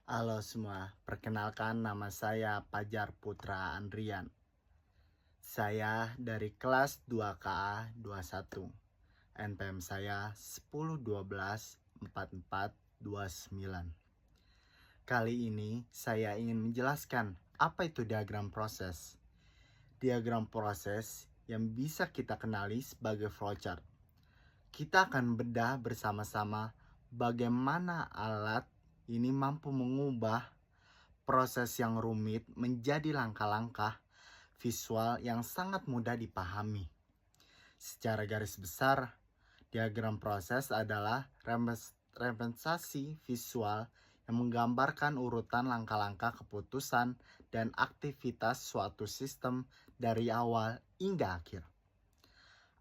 Halo semua, perkenalkan nama saya Pajar Putra Andrian. Saya dari kelas 2KA 21. NPM saya 10124429. Kali ini saya ingin menjelaskan apa itu diagram proses. Diagram proses yang bisa kita kenali sebagai flowchart. Kita akan bedah bersama-sama bagaimana alat ini mampu mengubah proses yang rumit menjadi langkah-langkah visual yang sangat mudah dipahami. Secara garis besar, diagram proses adalah representasi visual yang menggambarkan urutan langkah-langkah keputusan dan aktivitas suatu sistem dari awal hingga akhir.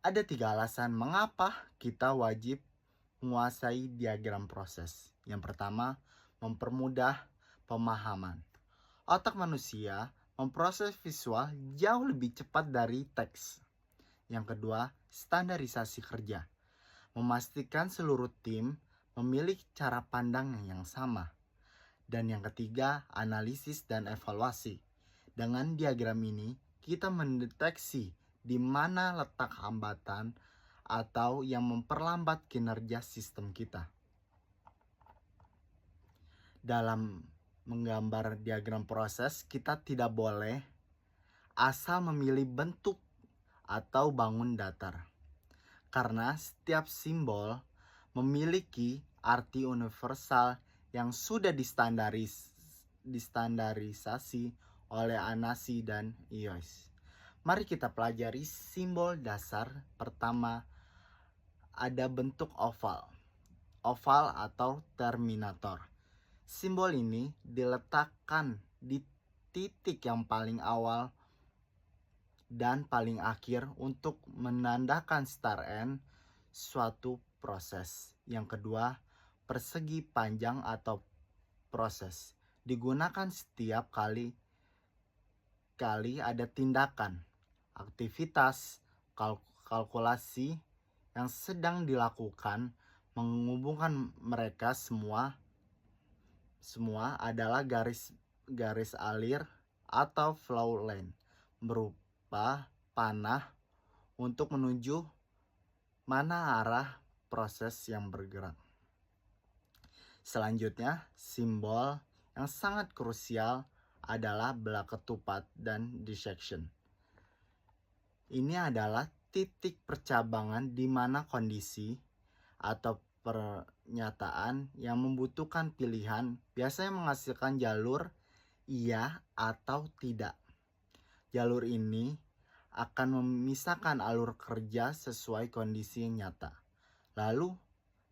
Ada 3 alasan mengapa kita wajib menguasai diagram proses. Yang pertama, mempermudah pemahaman. Otak manusia memproses visual jauh lebih cepat dari teks. Yang kedua, standarisasi kerja. Memastikan seluruh tim memiliki cara pandang yang sama. Dan yang ketiga, analisis dan evaluasi. Dengan diagram ini, kita mendeteksi di mana letak hambatan atau yang memperlambat kinerja sistem kita. Dalam menggambar diagram proses, kita tidak boleh asal memilih bentuk atau bangun datar. Karena setiap simbol memiliki arti universal yang sudah distandarisasi oleh Anasi dan Iois. Mari kita pelajari simbol dasar. Pertama, ada bentuk oval. Oval atau terminator. Simbol ini diletakkan di titik yang paling awal dan paling akhir untuk menandakan start end suatu proses. Yang kedua, persegi panjang atau proses. Digunakan setiap kali ada tindakan, aktivitas, kalkulasi yang sedang dilakukan. Menghubungkan mereka semua adalah garis alir atau flow line berupa panah untuk menuju mana arah proses yang bergerak. Selanjutnya, simbol yang sangat krusial adalah belah ketupat dan dissection. Ini adalah titik percabangan di mana kondisi atau pernyataan yang membutuhkan pilihan biasanya menghasilkan jalur iya atau tidak. Jalur ini akan memisahkan alur kerja sesuai kondisi yang nyata. Lalu,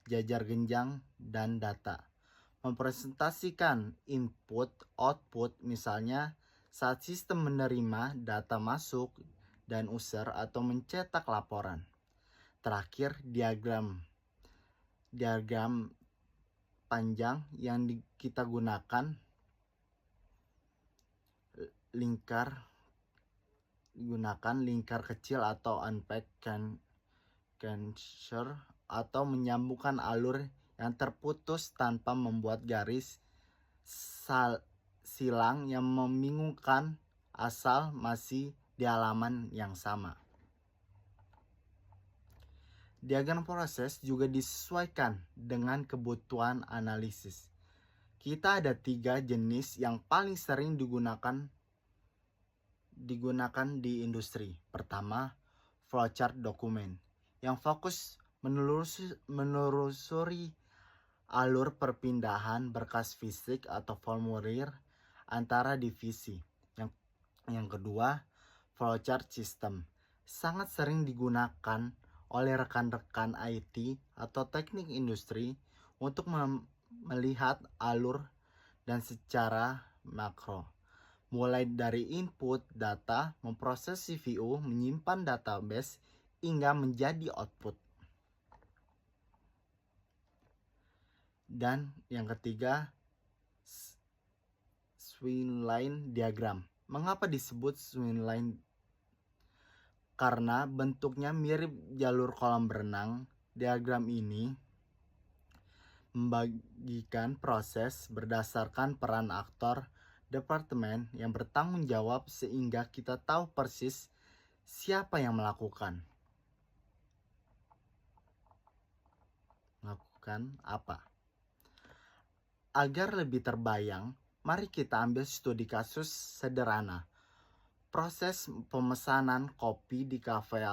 jajar genjang dan data. Mempresentasikan input, output, misalnya saat sistem menerima data masuk dan user atau mencetak laporan. Terakhir, diagram panjang yang kita gunakan lingkar kecil atau unpack cancer atau menyambungkan alur yang terputus tanpa membuat garis silang yang membingungkan asal masih di halaman yang sama. Diagram proses juga disesuaikan dengan kebutuhan analisis. Kita ada 3 jenis yang paling sering digunakan di industri. Pertama, flowchart dokumen yang fokus menelusuri alur perpindahan berkas fisik atau formulir antara divisi. Yang kedua, flowchart system sangat sering digunakan oleh rekan-rekan IT atau teknik industri untuk melihat alur dan secara makro. Mulai dari input data, memproses CPU, menyimpan database, hingga menjadi output. Dan yang ketiga, swing line diagram. Mengapa disebut swing line? Karena bentuknya mirip jalur kolam berenang. Diagram ini Membagikan proses berdasarkan peran aktor departemen yang bertanggung jawab sehingga kita tahu persis siapa yang melakukan apa. Agar lebih terbayang, mari kita ambil studi kasus sederhana. Proses pemesanan kopi di kafe.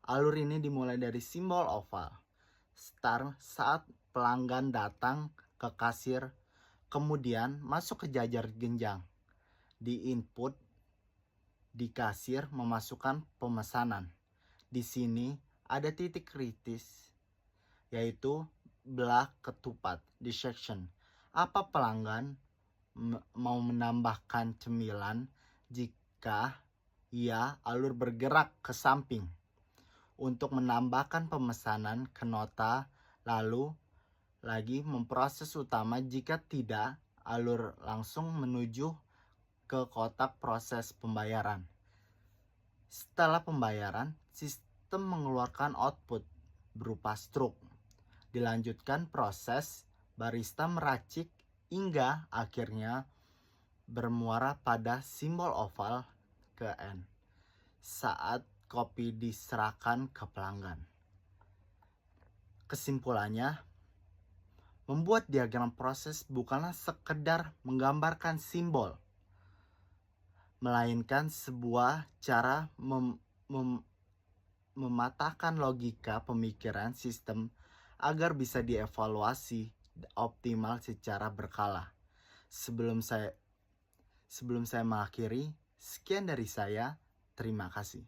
Alur ini dimulai dari simbol oval. Start saat pelanggan datang ke kasir, kemudian masuk ke jajar jenjang. Di input, di kasir memasukkan pemesanan. Di sini ada titik kritis, yaitu belah ketupat, dissection. Apa pelanggan mau menambahkan cemilan? Jika iya, alur bergerak ke samping untuk menambahkan pemesanan ke nota, lalu lagi memproses utama. Jika tidak, alur langsung menuju ke kotak proses pembayaran. Setelah pembayaran, sistem mengeluarkan output berupa struk. Dilanjutkan proses barista meracik hingga akhirnya bermuara pada simbol oval ke N saat kopi diserahkan ke pelanggan. Kesimpulannya, membuat diagram proses bukanlah sekedar menggambarkan simbol, melainkan sebuah cara mematahkan logika pemikiran sistem agar bisa dievaluasi optimal secara berkala. Sebelum saya mengakhiri, sekian dari saya. Terima kasih.